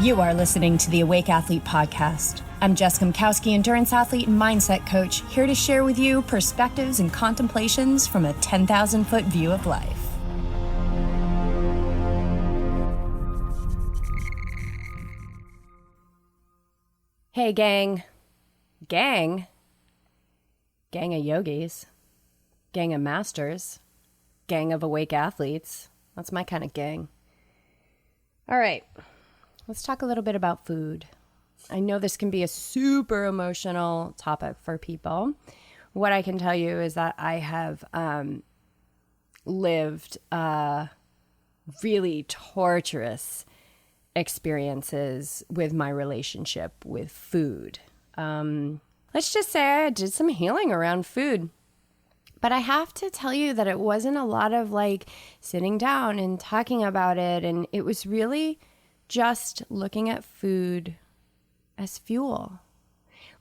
You are listening to the Awake Athlete Podcast. I'm Jessica Mikowski, endurance athlete and mindset coach, here to share with you perspectives and contemplations from a 10,000-foot view of life. Hey, gang. Gang of yogis. Gang of masters. Gang of awake athletes. That's my kind of gang. All right. Let's talk a little bit about food. I know this can be a super emotional topic for people. What I can tell you is that I have lived really torturous experiences with my relationship with food. Let's just say I did some healing around food. But I have to tell you that it wasn't a lot of like sitting down and talking about it. And it was really just looking at food as fuel,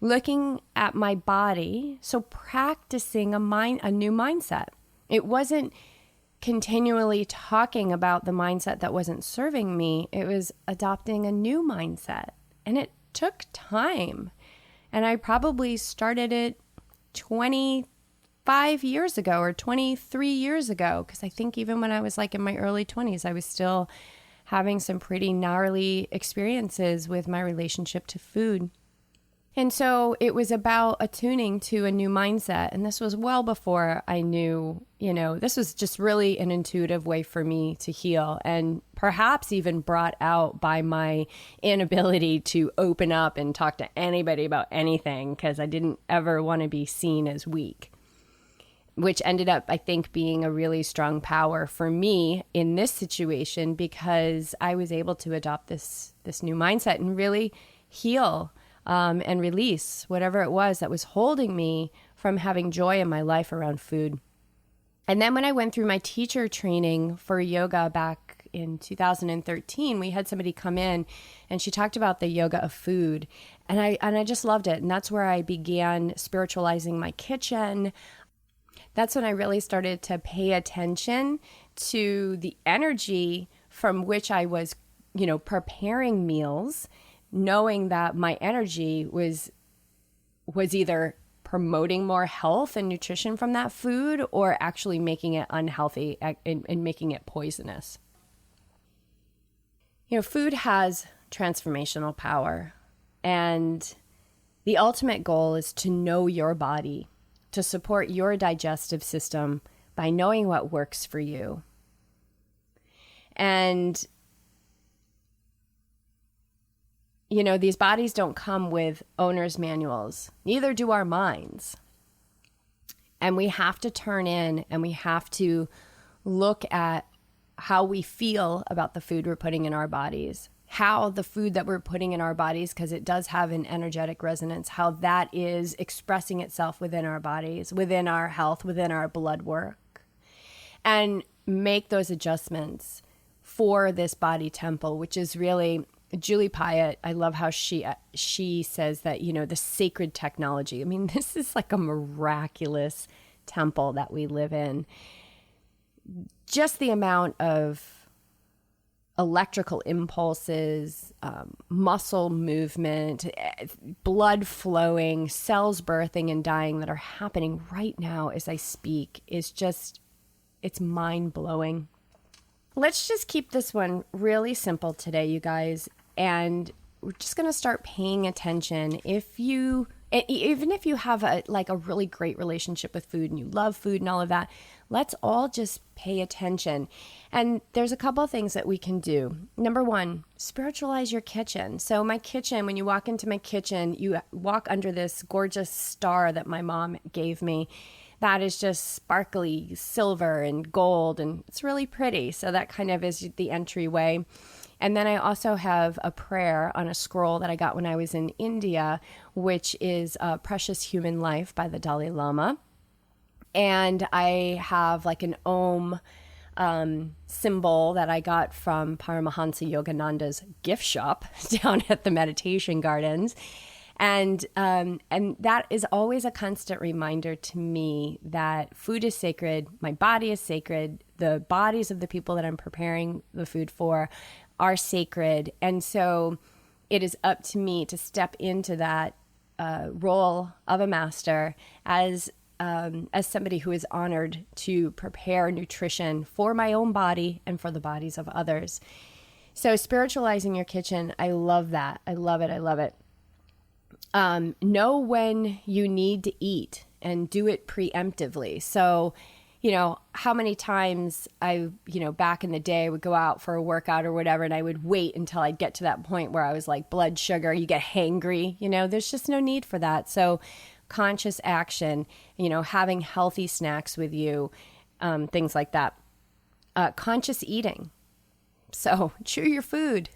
looking at my body. So practicing a new mindset. It wasn't continually talking about the mindset that wasn't serving me. It was adopting a new mindset. And it took time. And I probably started it 25 years ago or 23 years ago. Because I think even when I was like in my early 20s, I was still having some pretty gnarly experiences with my relationship to food. And so it was about attuning to a new mindset. And this was well before I knew, this was just really an intuitive way for me to heal, and perhaps even brought out by my inability to open up and talk to anybody about anything, because I didn't ever want to be seen as weak, which ended up, I think, being a really strong power for me in this situation, because I was able to adopt this new mindset and really heal and release whatever it was that was holding me from having joy in my life around food. And then when I went through my teacher training for yoga back in 2013, we had somebody come in and she talked about the yoga of food. And I just loved it. And that's where I began spiritualizing my kitchen. That's when I really started to pay attention to the energy from which I was, preparing meals, knowing that my energy was either promoting more health and nutrition from that food or actually making it unhealthy and making it poisonous. Food has transformational power, and the ultimate goal is to know your body, to support your digestive system by knowing what works for you. And, these bodies don't come with owner's manuals. Neither do our minds. And we have to turn in and we have to look at how we feel about the food we're putting in our bodies, how the food that we're putting in our bodies, because it does have an energetic resonance, how that is expressing itself within our bodies, within our health, within our blood work, and make those adjustments for this body temple, which is really Julie Pyatt. I love how she says that, the sacred technology. I mean, this is like a miraculous temple that we live in. Just the amount of electrical impulses, muscle movement, blood flowing, cells birthing and dying that are happening right now as I speak is just, it's mind-blowing. Let's just keep this one really simple today, you guys, and we're just going to start paying attention. Even if you have a really great relationship with food and you love food and all of that, let's all just pay attention. And there's a couple of things that we can do. Number one, spiritualize your kitchen. So my kitchen, when you walk into my kitchen, you walk under this gorgeous star that my mom gave me. That is just sparkly silver and gold, and it's really pretty. So that kind of is the entryway. And then I also have a prayer on a scroll that I got when I was in India, which is Precious Human Life by the Dalai Lama. And I have like an Om symbol that I got from Paramahansa Yogananda's gift shop down at the Meditation Gardens. And that is always a constant reminder to me that food is sacred, my body is sacred, the bodies of the people that I'm preparing the food for are sacred. And so it is up to me to step into that role of a master as somebody who is honored to prepare nutrition for my own body and for the bodies of others. So spiritualizing your kitchen, I love that. I love it. I love it. Know when you need to eat and do it preemptively. So, how many times back in the day would go out for a workout or whatever, and I would wait until I'd get to that point where I was like blood sugar, you get hangry, there's just no need for that. So conscious action, having healthy snacks with you, things like that. Conscious eating. So chew your food.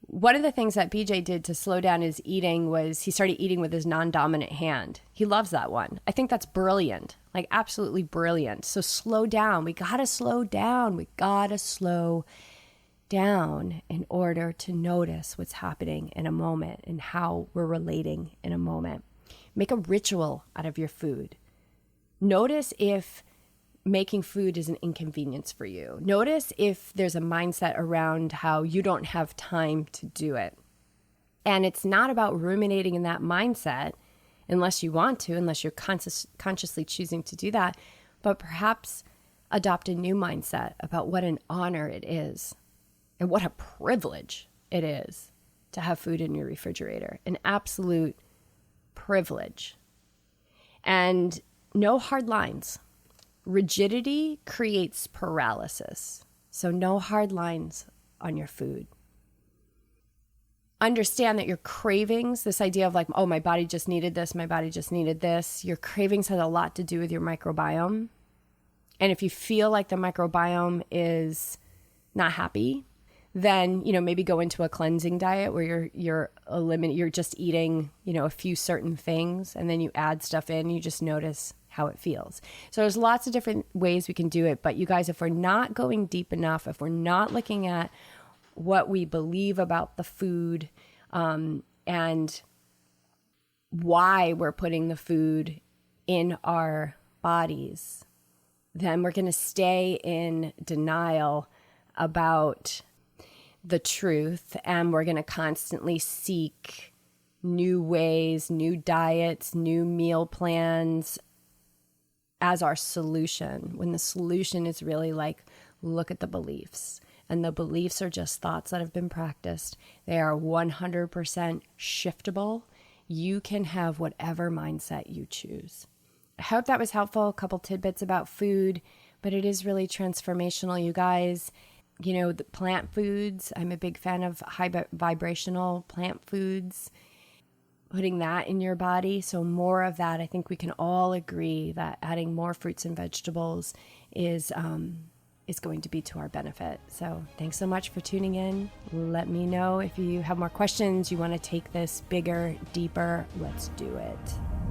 One of the things that BJ did to slow down his eating was he started eating with his non-dominant hand. He loves that one. I think that's brilliant, like absolutely brilliant. So slow down. We got to slow down. We got to slow down in order to notice what's happening in a moment and how we're relating in a moment. Make a ritual out of your food. Notice if making food is an inconvenience for you. Notice if there's a mindset around how you don't have time to do it. And it's not about ruminating in that mindset unless you want to, unless you're consciously choosing to do that, but perhaps adopt a new mindset about what an honor it is and what a privilege it is to have food in your refrigerator. An absolute privilege. And no hard lines. Rigidity creates paralysis. So no hard lines on your food. Understand that your cravings, this idea of like, oh, my body just needed this, my body just needed this. Your cravings has a lot to do with your microbiome. And if you feel like the microbiome is not happy, then, maybe go into a cleansing diet where you're just eating, a few certain things, and then you add stuff in, you just notice how it feels. So there's lots of different ways we can do it. But you guys, if we're not going deep enough, if we're not looking at what we believe about the food and why we're putting the food in our bodies, then we're going to stay in denial about the truth, and we're going to constantly seek new ways, new diets, new meal plans as our solution, when the solution is really like, look at the beliefs. And the beliefs are just thoughts that have been practiced. They are 100% shiftable. You can have whatever mindset you choose. I hope that was helpful. A couple tidbits about food, but it is really transformational, you guys. The plant foods, I'm a big fan of high vibrational plant foods. Putting that in your body. So more of that. I think we can all agree that adding more fruits and vegetables is going to be to our benefit. So thanks so much for tuning in. Let me know if you have more questions, you want to take this bigger, deeper. Let's do it.